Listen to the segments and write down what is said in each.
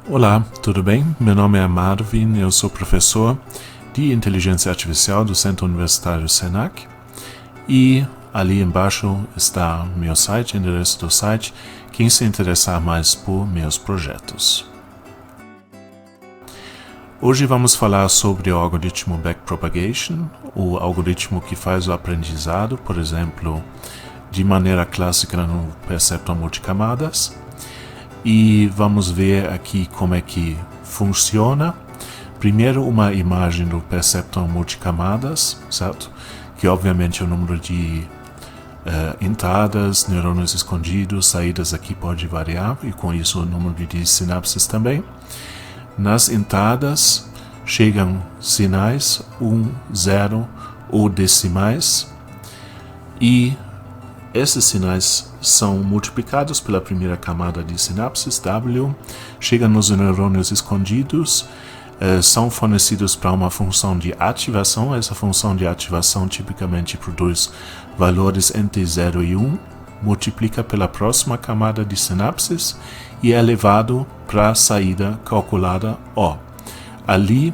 Olá, tudo bem? Meu nome é Marvin, eu sou professor de Inteligência Artificial do Centro Universitário Senac e ali embaixo está meu site, endereço do site, quem se interessar mais por meus projetos. Hoje vamos falar sobre o algoritmo Backpropagation, o algoritmo que faz o aprendizado, por exemplo, de maneira clássica no perceptor multicamadas. E vamos ver aqui como é que funciona. Primeiro, uma imagem do perceptor multicamadas, certo? Que obviamente é o número de entradas, neurônios escondidos, saídas aqui pode variar, e com isso o número de sinapses também. Nas entradas chegam sinais 1, 0 ou decimais, e esses sinais são multiplicados pela primeira camada de sinapses, W, chegam nos neurônios escondidos, são fornecidos para uma função de ativação. Essa função de ativação tipicamente produz valores entre 0 e 1, multiplica pela próxima camada de sinapses e é levado para a saída calculada O. Ali,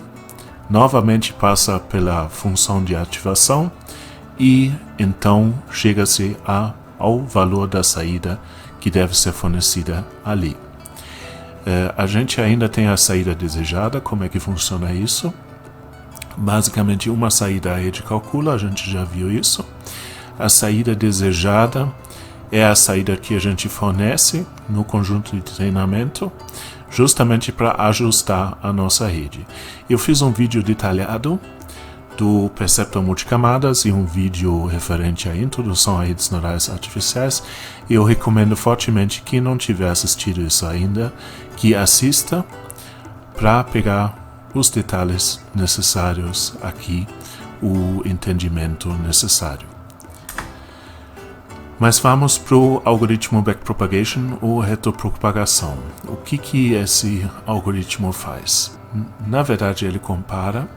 novamente passa pela função de ativação e então chega-se ao valor da saída que deve ser fornecida ali. A gente ainda tem a saída desejada. Como é que funciona isso? Basicamente, uma saída a rede calcula, a gente já viu isso. A saída desejada é a saída que a gente fornece no conjunto de treinamento, justamente para ajustar a nossa rede. Eu fiz um vídeo detalhado do perceptor multicamadas e um vídeo referente à introdução a redes neurais artificiais. Eu recomendo fortemente quem não tiver assistido isso ainda, que assista para pegar os detalhes necessários aqui, o entendimento necessário. Mas vamos para o algoritmo Backpropagation ou retropropagação. O que esse algoritmo faz? Na verdade, ele compara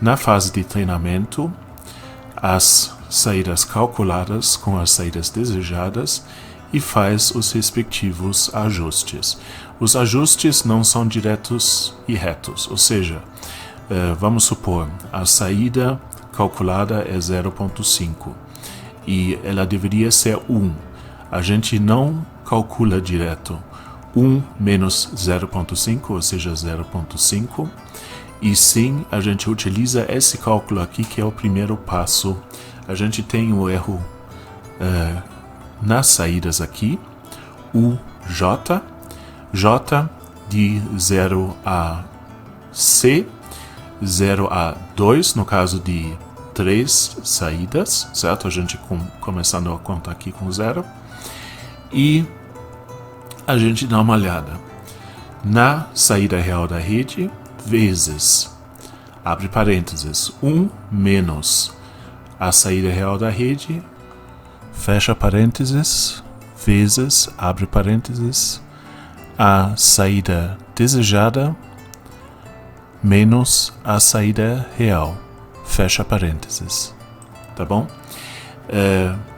na fase de treinamento as saídas calculadas com as saídas desejadas e faz os respectivos ajustes. Os ajustes não são diretos e retos, ou seja, vamos supor, a saída calculada é 0.5 e ela deveria ser 1. A gente não calcula direto 1 menos 0.5, ou seja, 0.5, e sim, a gente utiliza esse cálculo aqui, que é o primeiro passo. A gente tem o erro nas saídas aqui, o J de 0 a C, 0 a 2, no caso de 3 saídas, certo? A gente começando a conta aqui com 0. E a gente dá uma olhada na saída real da rede, vezes, abre parênteses, 1 menos a saída real da rede, fecha parênteses, vezes, abre parênteses, a saída desejada, menos a saída real, fecha parênteses. Tá bom?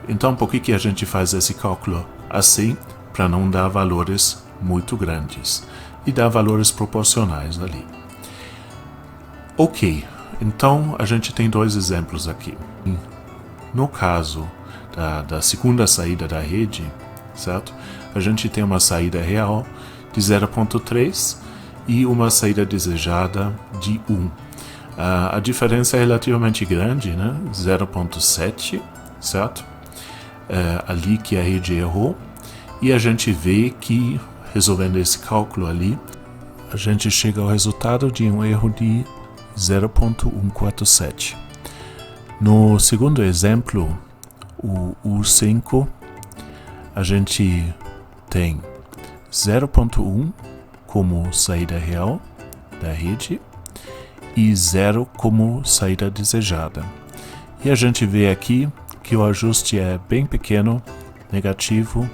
Então, por que a gente faz esse cálculo assim? Para não dar valores muito grandes e dar valores proporcionais ali. Ok, então a gente tem dois exemplos aqui. No caso da segunda saída da rede, certo? A gente tem uma saída real de 0.3 e uma saída desejada de 1. A diferença é relativamente grande, né? 0.7, certo? Ali que a rede errou. E a gente vê que, resolvendo esse cálculo ali, a gente chega ao resultado de um erro de 0.147. No segundo exemplo, o U5, a gente tem 0.1 como saída real da rede e 0 como saída desejada. E a gente vê aqui que o ajuste é bem pequeno, negativo,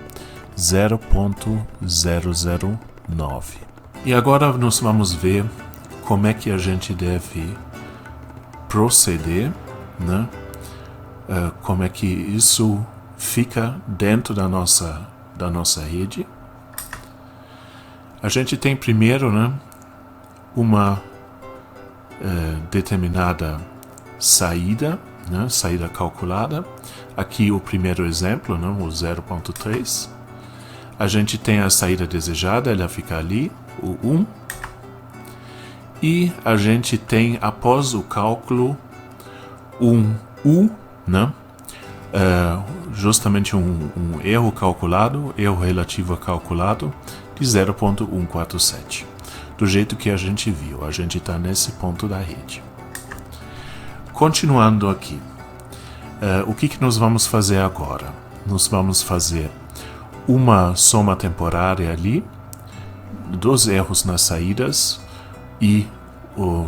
0.009. E agora nós vamos ver como é que a gente deve proceder, né? Como é que isso fica dentro da nossa rede. A gente tem primeiro, né, uma determinada saída, né, saída calculada. Aqui o primeiro exemplo, né, o 0.3. A gente tem a saída desejada, ela fica ali, o 1. E a gente tem, após o cálculo, um U, né, justamente um erro calculado, erro relativo calculado, de 0.147. Do jeito que a gente viu, a gente está nesse ponto da rede. Continuando aqui, o que nós vamos fazer agora? Nós vamos fazer uma soma temporária ali, dos erros nas saídas e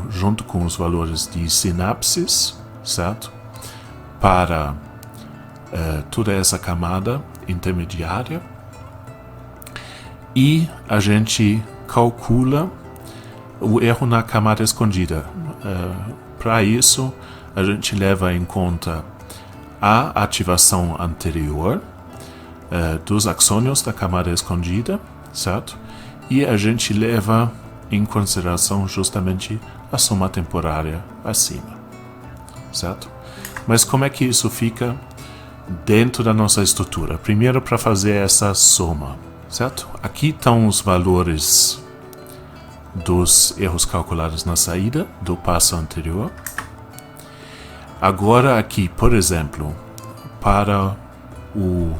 junto com os valores de sinapses, certo? Para toda essa camada intermediária. E a gente calcula o erro na camada escondida. Para isso, a gente leva em conta a ativação anterior dos axônios da camada escondida, certo? E a gente leva em consideração justamente a soma temporária acima, certo? Mas como é que isso fica dentro da nossa estrutura? Primeiro, para fazer essa soma, certo? Aqui estão os valores dos erros calculados na saída do passo anterior. Agora aqui, por exemplo, para o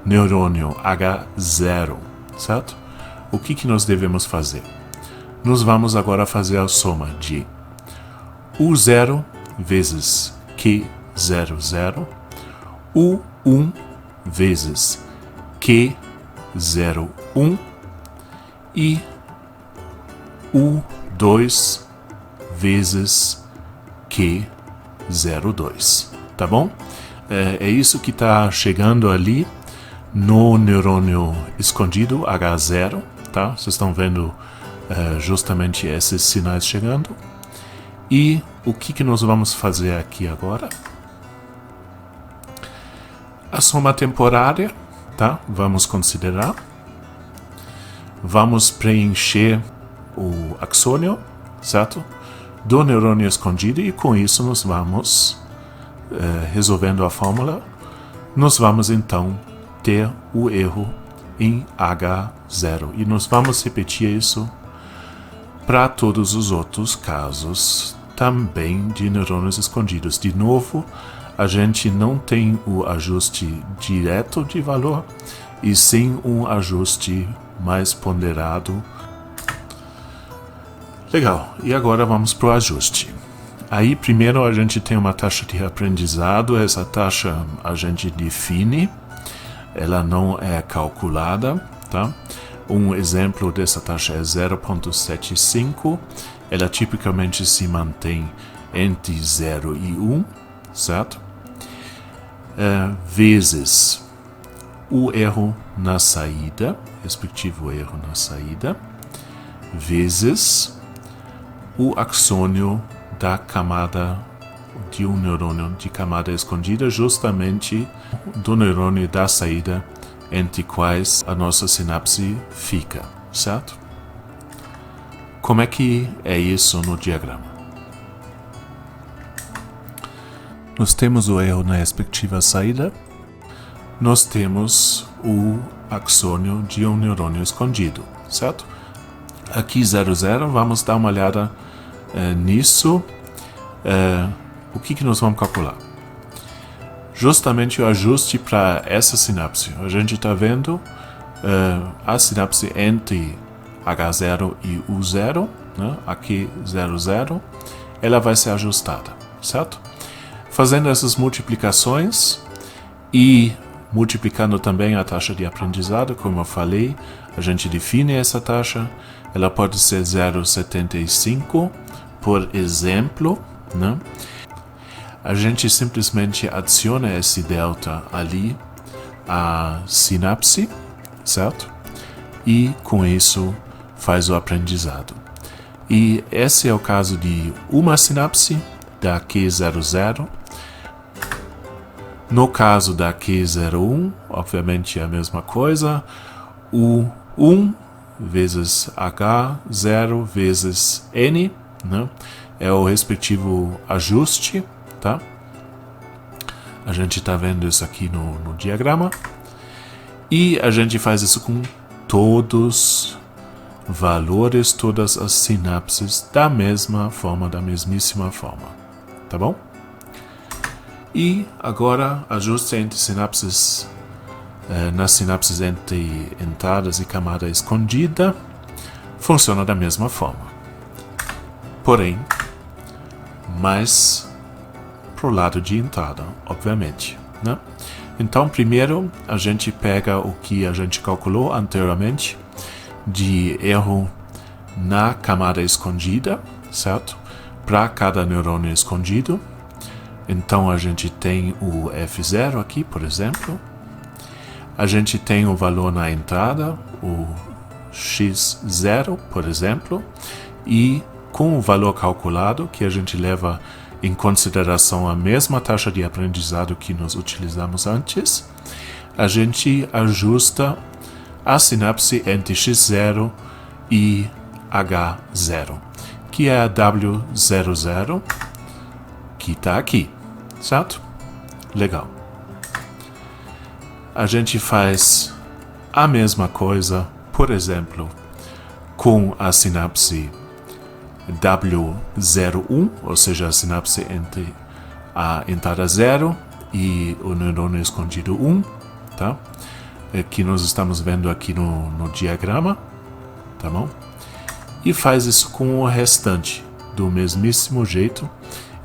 neurônio H0, certo? O que nós devemos fazer? Nós vamos agora fazer a soma de U0 vezes Q00, U1 vezes Q01 e U2 vezes Q02, tá bom? É isso que está chegando ali no neurônio escondido H0, tá? Vocês estão vendo justamente esses sinais chegando. E o que nós vamos fazer aqui agora? A soma temporária, tá? Vamos considerar. Vamos preencher o axônio, certo? Do neurônio escondido, e com isso nós vamos, resolvendo a fórmula, nós vamos então ter o erro em H0. E nós vamos repetir isso para todos os outros casos também de neurônios escondidos. De novo, a gente não tem o ajuste direto de valor, e sim um ajuste mais ponderado. Legal, e agora vamos para o ajuste. Aí primeiro a gente tem uma taxa de aprendizado, essa taxa a gente define, ela não é calculada, tá? Um exemplo dessa taxa é 0.75, ela tipicamente se mantém entre 0 e 1, certo? Vezes o erro na saída, respectivo erro na saída, vezes o axônio da camada de um neurônio de camada escondida, justamente do neurônio da saída, entre quais a nossa sinapse fica, certo? Como é que é isso no diagrama? Nós temos o erro na respectiva saída, nós temos o axônio de um neurônio escondido, certo? Aqui 00, vamos dar uma olhada nisso. O que nós vamos calcular? Justamente o ajuste para essa sinapse. A gente está vendo a sinapse entre H0 e U0, né? Aqui 00, ela vai ser ajustada, certo? Fazendo essas multiplicações e multiplicando também a taxa de aprendizado, como eu falei, a gente define essa taxa. Ela pode ser 0,75, por exemplo, né? A gente simplesmente adiciona esse delta ali à sinapse, certo? E com isso faz o aprendizado. E esse é o caso de uma sinapse da Q00. No caso da Q01, obviamente é a mesma coisa. O 1 vezes H, 0 vezes N, né? É o respectivo ajuste, tá? A gente está vendo isso aqui no diagrama. E a gente faz isso com todos valores, todas as sinapses da mesma forma, da mesmíssima forma, tá bom? E agora ajuste entre sinapses, nas sinapses entre entradas e camada escondida, funciona da mesma forma. Porém, mais pro lado de entrada, obviamente, né? Então, primeiro, a gente pega o que a gente calculou anteriormente de erro na camada escondida, certo? Para cada neurônio escondido. Então, a gente tem o F0 aqui, por exemplo. A gente tem o valor na entrada, o X0, por exemplo. E com o valor calculado, que a gente leva em consideração a mesma taxa de aprendizado que nós utilizamos antes, a gente ajusta a sinapse entre X0 e H0, que é a W00, que está aqui, certo? Legal. A gente faz a mesma coisa, por exemplo, com a sinapse W01, ou seja, a sinapse entre a entrada 0 e o neurônio escondido 1, tá? Que nós estamos vendo aqui no diagrama, tá bom? E faz isso com o restante, do mesmíssimo jeito,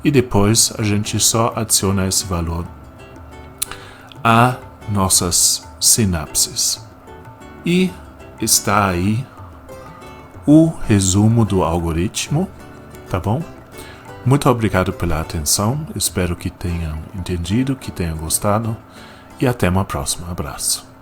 e depois a gente só adiciona esse valor a nossas sinapses. E está aí o resumo do algoritmo, tá bom? Muito obrigado pela atenção, espero que tenham entendido, que tenham gostado, e até uma próxima. Abraço.